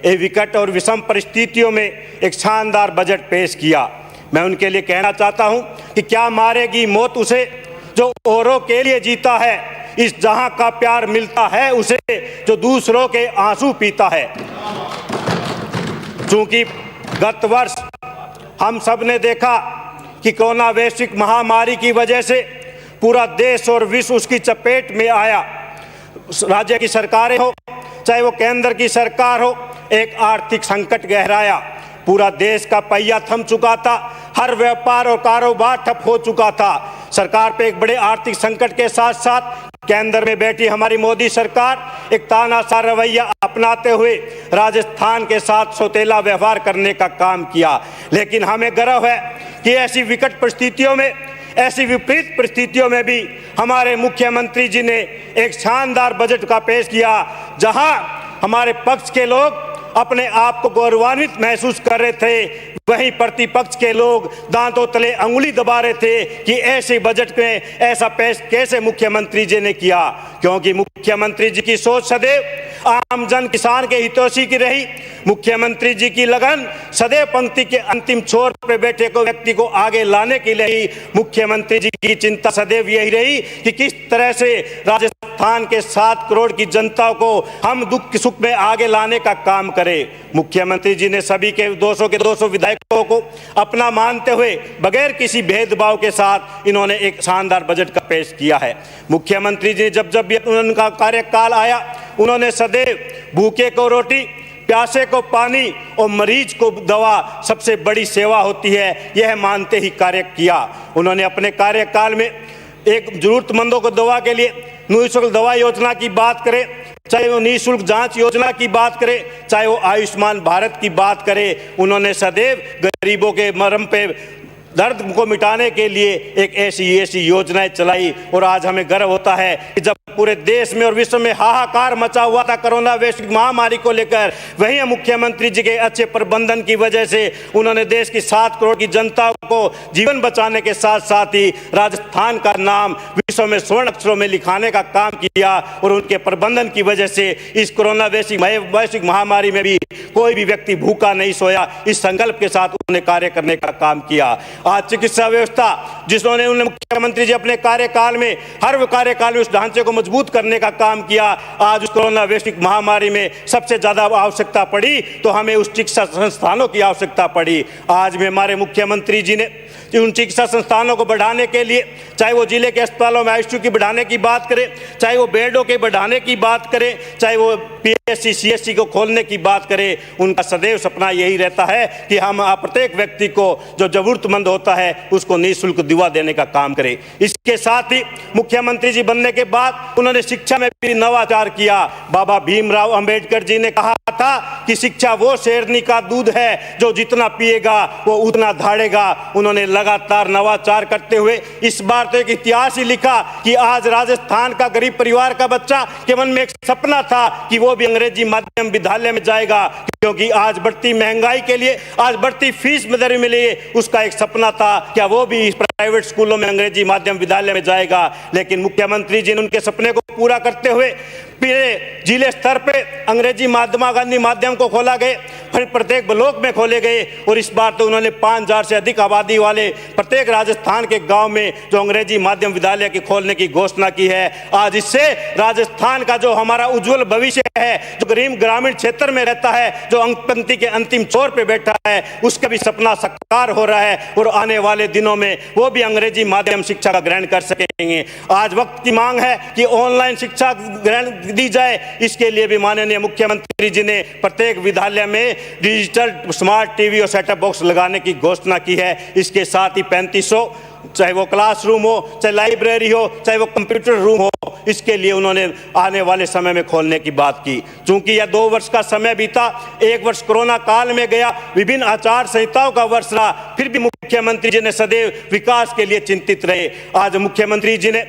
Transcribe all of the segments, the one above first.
ये विकट और विषम परिस्थितियों में एक शानदार बजट पेश किया। मैं उनके लिए कहना चाहता हूं कि क्या मारेगी मौत उसे जो औरों के लिए जीता है, इस जहां का प्यार मिलता है उसे जो दूसरों के आंसू पीता है। चूंकि गत वर्ष हम सब ने देखा कि कोरोना वैश्विक महामारी की वजह से पूरा देश और विश्व उसकी चपेट में आया। राज्य की सरकारें हो चाहे वो केंद्र की सरकार हो, एक आर्थिक संकट गहराया। पूरा देश का पहिया थम चुका था, हर व्यापार और कारोबार ठप हो चुका था। सरकार पे एक बड़े आर्थिक संकट के साथ साथ केंद्र में बैठी हमारी मोदी सरकार एक तानाशाह रवैया अपनाते हुए राजस्थान के साथ सौतेला व्यवहार करने का काम किया। लेकिन हमें गर्व है कि ऐसी विकट परिस्थितियों में, ऐसी विपरीत परिस्थितियों में भी हमारे मुख्यमंत्री जी ने एक शानदार बजट का पेश किया, जहां हमारे पक्ष के लोग अपने आप को गौरवान्वित महसूस कर रहे थे, वहीं प्रतिपक्ष के लोग दांतों तले अंगुली दबा रहे थे कि ऐसे बजट में ऐसा पेश कैसे मुख्यमंत्री जी ने किया। क्योंकि मुख्यमंत्री जी की सोच सदैव आम जन किसान के हितैषी की रही। मुख्यमंत्री जी की लगन सदैव पंक्ति के अंतिम छोर पर बैठे को व्यक्ति को आगे लाने के लिए ही। मुख्यमंत्री जी की चिंता सदैव यही रही कि किस तरह से राजस्थान के 7 करोड़ की जनता को हम दुख सुख में आगे लाने का काम करें। मुख्यमंत्री जी ने सभी के 200 विधायकों को अपना मानते हुए बगैर किसी भेदभाव के साथ इन्होंने एक शानदार बजट का पेश किया है। मुख्यमंत्री जी जब भी उनका कार्यकाल आया, उन्होंने सदैव भूखे को रोटी, प्यासे को पानी और मरीज को दवा सबसे बड़ी सेवा होती है, यह मानते ही कार्य किया। उन्होंने अपने कार्यकाल में एक जरूरतमंदों को दवा के लिए निःशुल्क दवा योजना की बात करें, चाहे वो निःशुल्क जांच योजना की बात करें, चाहे वो आयुष्मान भारत की बात करें, उन्होंने सदैव गरीबों के मरम पे दर्द को मिटाने के लिए एक ऐसी योजनाएं चलाई। और आज हमें गर्व होता है कि जब पूरे देश में और विश्व में हाहाकार मचा हुआ था कोरोना वैश्विक महामारी को लेकर, वहीं मुख्यमंत्री जी के अच्छे प्रबंधन की वजह से उन्होंने देश की 7 करोड़ की जनता को जीवन बचाने के साथ साथ ही राजस्थान का नाम विश्व में स्वर्ण अक्षरों में लिखाने का काम किया। और उनके प्रबंधन की वजह से इस कोरोना वैश्विक महामारी में भी कोई भी व्यक्ति भूखा नहीं सोया। इस संकल्प के साथ उन्हें कार्य करने का काम किया। आज चिकित्सा व्यवस्था जिन्होंने मुख्यमंत्री जी अपने कार्यकाल में हर कार्यकाल में उस ढांचे को मजबूत करने का काम किया। आज उस कोरोना वैश्विक महामारी में सबसे ज्यादा आवश्यकता पड़ी तो हमें उस चिकित्सा संस्थानों की आवश्यकता पड़ी। आज में हमारे मुख्यमंत्री जी ने उन चिकित्सा संस्थानों को बढ़ाने के लिए, चाहे वो जिले के अस्पतालों में आईसीयू की बढ़ाने की बात करें, चाहे वो बेडों के बढ़ाने की बात करें, चाहे वो पीएससी सीएससी को खोलने की बात करें, उनका सदैव सपना यही रहता है कि हम प्रत्येक व्यक्ति को जो जरूरतमंद होता है उसको निःशुल्क दवा देने का काम करें। इसके साथ ही मुख्यमंत्री जी बनने के बाद उन्होंने शिक्षा में भी नवाचार किया। बाबा भीमराव अंबेडकर जी ने कहा था कि शिक्षा वो शेरनी का दूध है जो जितना पिएगा वो उतना धाड़ेगा। उन्होंने लगातार नवाचार करते हुए इस बार तो एक इतिहास ही लिखा कि आज राजस्थान का गरीब परिवार का बच्चा के मन में एक सपना था कि वो भी अंग्रेजी माध्यम विद्यालय में जाएगा, क्योंकि आज बढ़ती महंगाई के लिए, आज बढ़ती फीस दर में लिए उसका एक सपना था क्या वो भी प्राइवेट स्कूलों में अंग्रेजी माध्यम विद्यालय में जाएगा। लेकिन मुख्यमंत्री जी ने उनके सपने को पूरा करते हुए पूरे जिले स्तर पे अंग्रेजी गांधी माध्यम को खोला गए, फिर प्रत्येक ब्लॉक में खोले गए। और इस बार तो उन्होंने 5000 से अधिक आबादी वाले प्रत्येक राजस्थान के गांव में जो अंग्रेजी माध्यम विद्यालय के खोलने की घोषणा की है। आज इससे राजस्थान का जो हमारा उज्जवल भविष्य है, जो गरीब ग्रामीण क्षेत्र में रहता है, जो पंक्ति के अंतिम छोर पे बैठा है, उसका भी सपना साकार हो रहा है और आने वाले दिनों में वो भी अंग्रेजी माध्यम शिक्षा का ग्रहण कर सकेंगे। आज वक्त की मांग है कि ऑनलाइन शिक्षा ग्रहण दी जाए। इसके लिए भी माननीय मुख्यमंत्री जी ने प्रत्येक विद्यालय में डिजिटल स्मार्ट टीवी और सेटअप बॉक्स लगाने की घोषणा की है। इसके साथ ही 3500 चाहे वो क्लासरूम हो, चाहे लाइब्रेरी हो, चाहे वो कंप्यूटर रूम हो, इसके लिए उन्होंने आने वाले समय में खोलने की बात की। चूंकि यह 2 वर्ष का समय बीता, 1 वर्ष कोरोना काल में गया, विभिन्न आचार संहिताओं का वर्ष रहा, फिर भी मुख्यमंत्री जी ने सदैव विकास के लिए चिंतित रहे। आज मुख्यमंत्री जी ने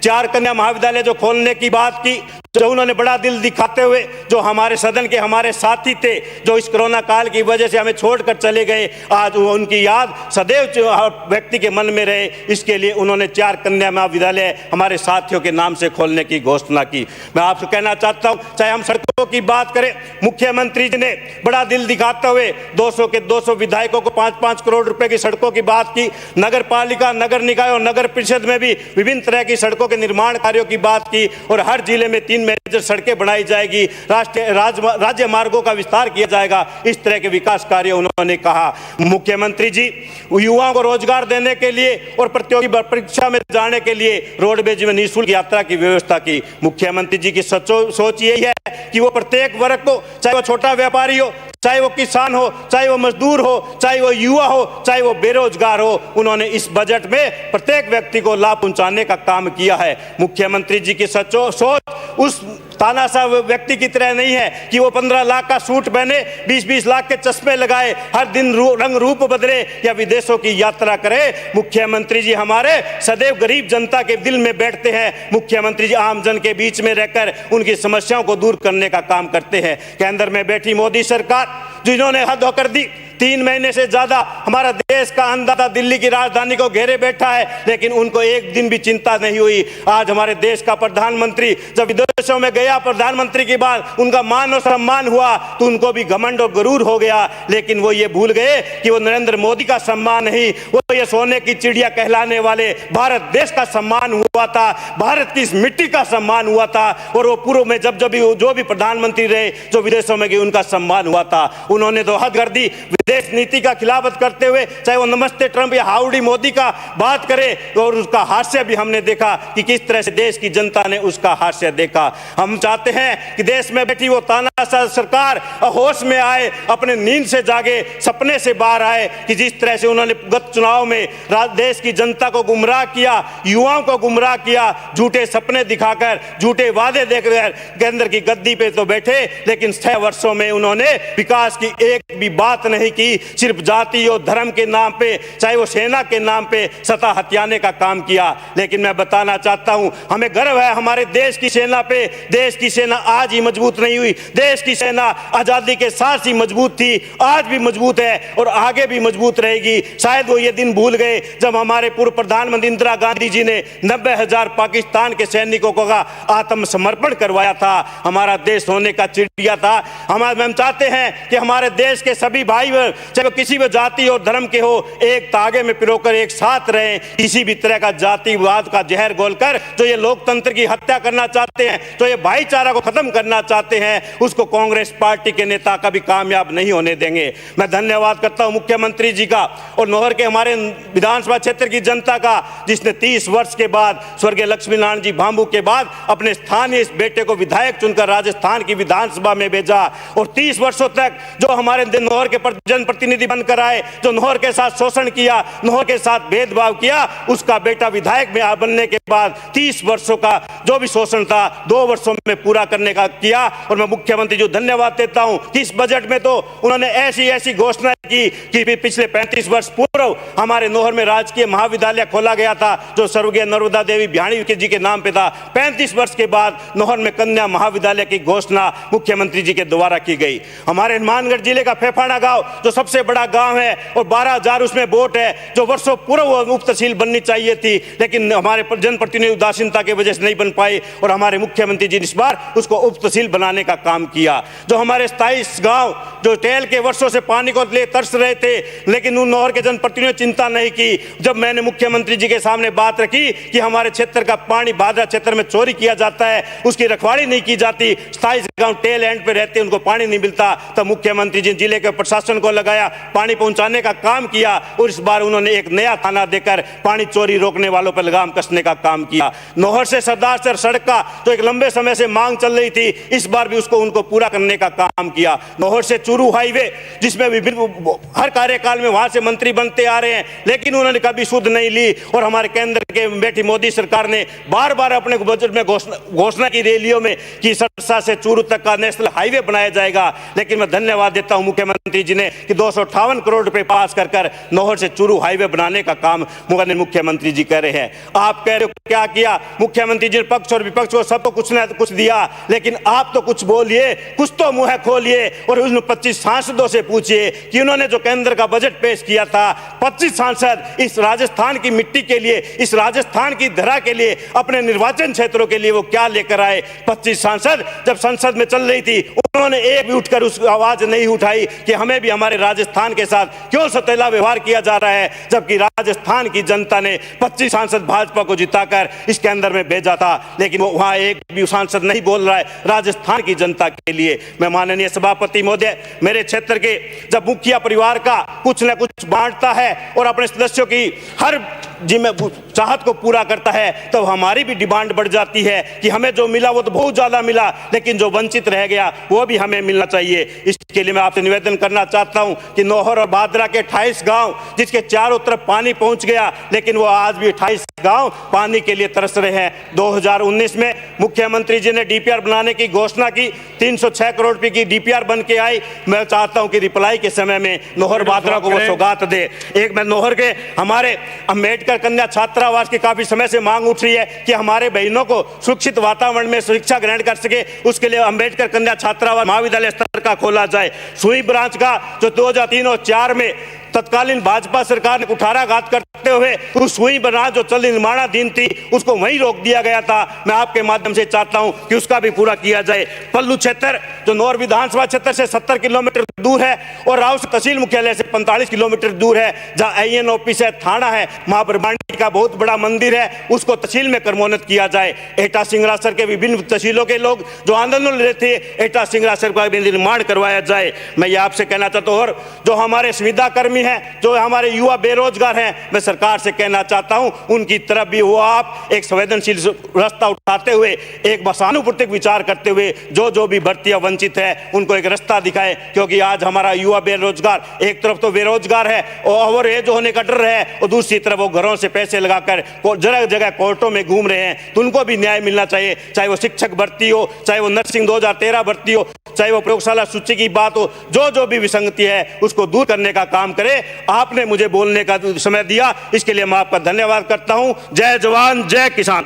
4 कन्या महाविद्यालय जो खोलने की बात की, जो उन्होंने बड़ा दिल दिखाते हुए, जो हमारे सदन के हमारे साथी थे, जो इस कोरोना काल की वजह से हमें छोड़कर चले गए, आज उनकी याद सदैव व्यक्ति के मन में रहे, इसके लिए उन्होंने 4 कन्या महाविद्यालय हमारे साथियों के नाम से खोलने की घोषणा की। मैं आपसे कहना चाहता हूं, चाहे हम सड़कों की बात करें, मुख्यमंत्री जी ने बड़ा दिल दिखाते हुए 200 के 200 विधायकों को 5-5 करोड़ रुपए की सड़कों की बात की। नगर पालिका, नगर निकाय और नगर परिषद में भी विभिन्न तरह की सड़कों के निर्माण कार्यों की बात की और हर जिले में 3 मेजर सड़कें बनाई जाएगी, राज्य मार्गों का विस्तार किया जाएगा, इस तरह के विकास कार्य उन्होंने कहा। मुख्यमंत्री जी युवाओं को रोजगार देने के लिए और प्रतियोगी परीक्षा में जाने के लिए रोडवेज में निःशुल्क यात्रा की व्यवस्था की। मुख्यमंत्री जी की सोच यही है कि वो प्रत्येक वर्ग को, चाहे वो छोटा व्यापारी हो, चाहे वो किसान हो, चाहे वो मजदूर हो, चाहे वो युवा हो, चाहे वो बेरोजगार हो, उन्होंने इस बजट में प्रत्येक व्यक्ति को लाभ पहुंचाने का काम किया है। मुख्यमंत्री जी की सोच उस तानाशाह व्यक्ति की तरह नहीं है कि वो 15 लाख का सूट पहने, 20-20 लाख के चश्मे लगाए, हर दिन रंग रूप बदले या विदेशों की यात्रा करे। मुख्यमंत्री जी हमारे सदैव गरीब जनता के दिल में बैठते हैं। मुख्यमंत्री जी आम जन के बीच में रहकर उनकी समस्याओं को दूर करने का काम करते हैं। केंद्र में बैठी मोदी सरकार जिन्होंने हद कर दी, 3 महीने से ज्यादा हमारा देश का अन्नदाता दिल्ली की राजधानी को घेरे बैठा है, लेकिन उनको एक दिन भी चिंता नहीं हुई। आज हमारे देश का प्रधानमंत्री जब विदेशों में गया, प्रधानमंत्री के बाद उनका मान और सम्मान हुआ तो उनको भी घमंड और गरूर हो गया, लेकिन वो ये भूल गए कि वो नरेंद्र मोदी का सम्मान नहीं, वो ये सोने की चिड़िया कहलाने वाले भारत देश का सम्मान हुआ था, भारत की इस मिट्टी का सम्मान हुआ था। और वो पूर्व में जब जो भी प्रधानमंत्री रहे, जो विदेशों में गए, उनका सम्मान हुआ था। उन्होंने तो हद कर दी विदेश नीति का खिलाफत करते हुए, चाहे वो नमस्ते ट्रंप या हाउडी मोदी का बात करे, और उसका हास्य भी हमने देखा कि किस तरह से देश की जनता ने उसका हास्य देखा। हम चाहते हैं कि देश में बैठी वो तानाशाह सरकार होश में आए, अपने नींद से जागे, सपने से बाहर आए कि जिस तरह से उन्होंने गत चुनाव में देश की जनता को गुमराह किया, युवाओं को गुमराह किया, झूठे सपने दिखाकर, झूठे वादे देकर केंद्र की गद्दी पे तो बैठे, लेकिन 6 वर्षों में उन्होंने विकास की एक भी बात नहीं की, सिर्फ जाति और धर्म के नाम पे, चाहे वो सेना के नाम पे सत्ता हथियाने का काम किया। लेकिन मैं बताना चाहता हूं, हमें गर्व है हमारे देश की सेना पे। देश की सेना आज ही मजबूत नहीं हुई, देश की सेना आजादी के साथ ही मजबूत थी, आज भी मजबूत है और आगे भी मजबूत रहेगी। शायद वो ये दिन भूल गए जब हमारे पूर्व प्रधानमंत्री इंदिरा गांधी जी ने 90,000 पाकिस्तान के सैनिकों का आत्मसमर्पण करवाया था। हमारा देश होने का चिड़िया था। हम चाहते हैं कि हमारे देश के सभी भाई, चाहे किसी भी जाति और धर्म के हो, एक तागे में पिरोकर एक साथ रहें। किसी भी तरह का जातिवाद का जहर घोलकर जो ये लोकतंत्र की हत्या करना चाहते हैं, जो ये भाईचारा को खत्म करना चाहते हैं, उसको कांग्रेस पार्टी के नेता कभी कामयाब नहीं होने देंगे। मैं धन्यवाद करता हूं मुख्यमंत्री जी का और नौहर के हमारे विधानसभा क्षेत्र की जनता का, जिसने 30 वर्ष के बाद स्वर्गीय लक्ष्मी नारायण जी भांबू के बाद अपने स्थानीय इस बेटे को विधायक चुनकर राजस्थान की विधानसभा में भेजा। और 30 वर्षों तक जो हमारे नौहर के जनप्रतिनिधि बनकर आए, जो नौहर के साथ शोषण किया, नौहर के साथ भेदभाव किया, उसका बेटा विधायक में बनने के बाद 30 वर्षों का जो भी शोषण था 2 वर्षों में पूरा करने का किया। और मैं मुख्यमंत्री जी धन्यवाद देता हूं कि इस बजट में तो उन्होंने ऐसी घोषणा की कि पिछले 35 वर्ष पूर्व हमारे नौहर में राजकीय महाविद्यालय खोला गया था, जो स्वर्गीय नर्मदा देवी बिहाणी जी के नाम पे था। 35 वर्ष के बाद नौहर में कन्या महाविद्यालय की घोषणा मुख्यमंत्री जी के द्वारा की गई। हमारे हनुमानगढ़ जिले का फेफाना गांव जो सबसे बड़ा गांव है और 12,000 उसमें वोट है, जो वर्षों पूर्व उप तहसील बननी चाहिए थी, लेकिन हमारे जनप्रतिनिधि उदासीनता की वजह से नहीं बन पाई और हमारे मुख्यमंत्री जी ने इस बार उसको उप तहसील बनाने का काम किया। जो हमारे 27 गांव जो टेल के वर्षों से पानी को ले तरस रहे थे, लेकिन उन नौहर के जनप्रतिनिधियों ने चिंता नहीं की। जब मैंने मुख्यमंत्री जी के सामने बात रखी कि हमारे क्षेत्र का पानी भादरा क्षेत्र में चोरी किया जाता है, उसकी रखवाली नहीं की जाती, 27 गांव टेल एंड पे रहते, उनको पानी नहीं मिलता, तब मुख्यमंत्री जी जिले के प्रशासन को लगाया, पानी पहुंचाने का काम किया और इस बार उन्होंने एक नया थाना देकर पानी चोरी रोकने वालों पर लगाम कसने का काम किया। नौहर से सरदार सड़क का जो एक लंबे समय से मांग चल रही थी, इस बार भी उसको उनको पूरा करने का काम किया। नौहर से चूरू हाईवे, जिसमें विभिन्न हर कार्यकाल में वहां से मंत्री बनते आ रहे हैं, लेकिन उन्होंने कभी सुध नहीं ली और हमारे केंद्र के बैठी मोदी सरकार ने बार बार अपने बजट में घोषणा की रैलियों में कि सरसा से चूरू तक का नेशनल हाईवे बनाया जाएगा। लेकिन मैं धन्यवाद देता हूं मुख्यमंत्री जी ने कि 258 करोड़ रुपए पास कर नौहर से चूरू हाईवे बनाने का काम मुख्यमंत्री जी कह रहे हैं। आप कह रहे हो क्या किया? मुख्यमंत्री जी ने पक्ष और विपक्ष को सबको कुछ ना कुछ दिया, लेकिन आप तो कुछ बोलिए, कुछ तो मुंह खोलिए और उन 25 सांसदों से पूछिए कि उन्होंने जो केंद्र का बजट पेश किया था, 25 सांसद इस राजस्थान की मिट्टी के लिए, इस राजस्थान की धरा के लिए, अपने निर्वाचन क्षेत्रों के लिए वो क्या लेकर आए? 25 सांसद जब संसद में चल रही थी, उन्होंने एक भी उठकर उस आवाज नहीं उठाई कि हमें भी हमारे राजस्थान के साथ क्यों सौतेला व्यवहार किया जा रहा है, जबकि राजस्थान की जनता ने 25 सांसद भाजपा को जिताकर इसके अंदर में भेजा था, लेकिन वो वहां एक भी सांसद नहीं बोल रहा है राजस्थान की जनता के लिए। मैं माननीय सभापति महोदय, मेरे क्षेत्र के जब मुखिया परिवार का कुछ न कुछ बांटता है और अपने सदस्यों की हर चाहत को पूरा करता है, तो हमारी भी डिमांड बढ़ जाती है कि हमें जो मिला वो तो बहुत ज्यादा मिला, लेकिन जो वंचित रह गया वो भी हमें मिलना चाहिए। इसके लिए मैं आपसे निवेदन करना चाहता हूं कि नौहर और भादरा के 28 गांव जिसके चारों तरफ पानी पहुंच गया, लेकिन वो आज भी 28 गांव पानी के लिए तरस रहे हैं। 2019 में मुख्यमंत्री जी ने डीपीआर बनाने की घोषणा की, 306 करोड़ रुपए की डीपीआर बन के आई। मैं चाहता हूं कि रिप्लाई के समय में नौहर भादरा को वो सौगात दे। एक मैं नौहर के हमारे अम्बेडकर कन्या छात्रावास की काफी समय से मांग उठ रही है कि हमारे बहनों को सुरक्षित वातावरण में शिक्षा ग्रहण कर सके, उसके लिए अम्बेडकर कन्या छात्रावास महाविद्यालय स्तर का खोला जाए। सुई ब्रांच का जो 2003 और 2004 में तत्कालीन भाजपा सरकार ने कुठाराघात करते हुए उस सुई ब्रांच जो चल निर्माणाधीन थी उसको वहीं रोक दिया गया था। मैं आपके माध्यम से चाहता हूं कि उसका भी पूरा किया जाए। पल्लू क्षेत्र जो नौर विधानसभा क्षेत्र से 70 किलोमीटर दूर है और राव तहसील मुख्यालय से 45 किलोमीटर दूर है, जहां आईएन ऑफिस है, थाना है, महाब्रह्मांडी का बहुत बड़ा मंदिर है, उसको तहसील में क्रमोन्नत किया जाए। एटा सिंगरासर के विभिन्न तहसीलों के लोग जो आंदोलन ले थे, एटा सिंगरासर का भी निर्माण करवाया जाए। मैं ये आपसे कहना चाहता हूं, और जो हमारे संविदा कर्मी हैं, जो हमारे युवा बेरोजगार हैं, मैं सरकार से कहना चाहता हूं उनकी तरफ भी वो आप एक संवेदनशील रास्ता उठाते हुए, एक सहानुभूतिक विचार करते हुए जो भी भर्तियां वंचित है उनको एक रास्ता दिखाएं, क्योंकि आज हमारा युवा बेरोजगार एक तरफ तो बेरोजगार है और ओवर एज होने का डर है, और दूसरी तरफ वो घरों से पैसे लगाकर जगह जगह कोर्टों में घूम रहे हैं। तो उनको भी न्याय मिलना चाहिए, चाहे वो शिक्षक भर्ती हो, चाहे वो नर्सिंग 2013 भर्ती हो, चाहे वो प्रयोगशाला सूची की बात हो, जो भी विसंगति है उसको दूर करने का काम करे। आपने मुझे बोलने का समय दिया, इसके लिए मैं आपका धन्यवाद करता हूं। जय जवान जय किसान।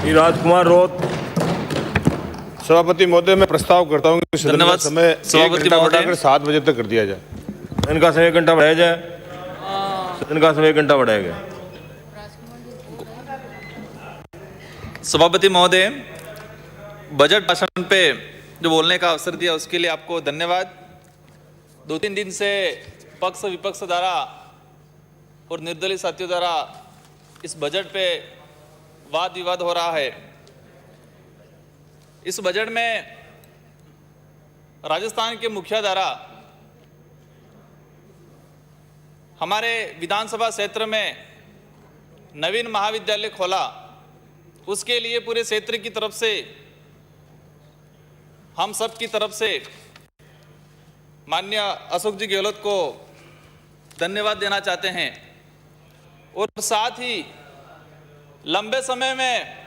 राजकुमार रोत। सभापति महोदय, मैं प्रस्ताव करता हूं कि सदन का समय 1 घंटा बढ़ाकर 7 बजे तक कर दिया जाए। सदन का समय 1 घंटा बढ़ाया जाए। सदन का समय 1 घंटा बढ़ाया गया। सभापति महोदय, बजट भाषण पे जो बोलने का अवसर दिया उसके लिए आपको धन्यवाद। 2-3 दिन से पक्ष विपक्ष द्वारा और निर्दलीय साथियों द्वारा इस बजट पे वाद विवाद हो रहा है। इस बजट में राजस्थान के मुखिया द्वारा हमारे विधानसभा क्षेत्र में नवीन महाविद्यालय खोला, उसके लिए पूरे क्षेत्र की तरफ से, हम सब की तरफ से माननीय अशोक जी गहलोत को धन्यवाद देना चाहते हैं। और साथ ही लंबे समय में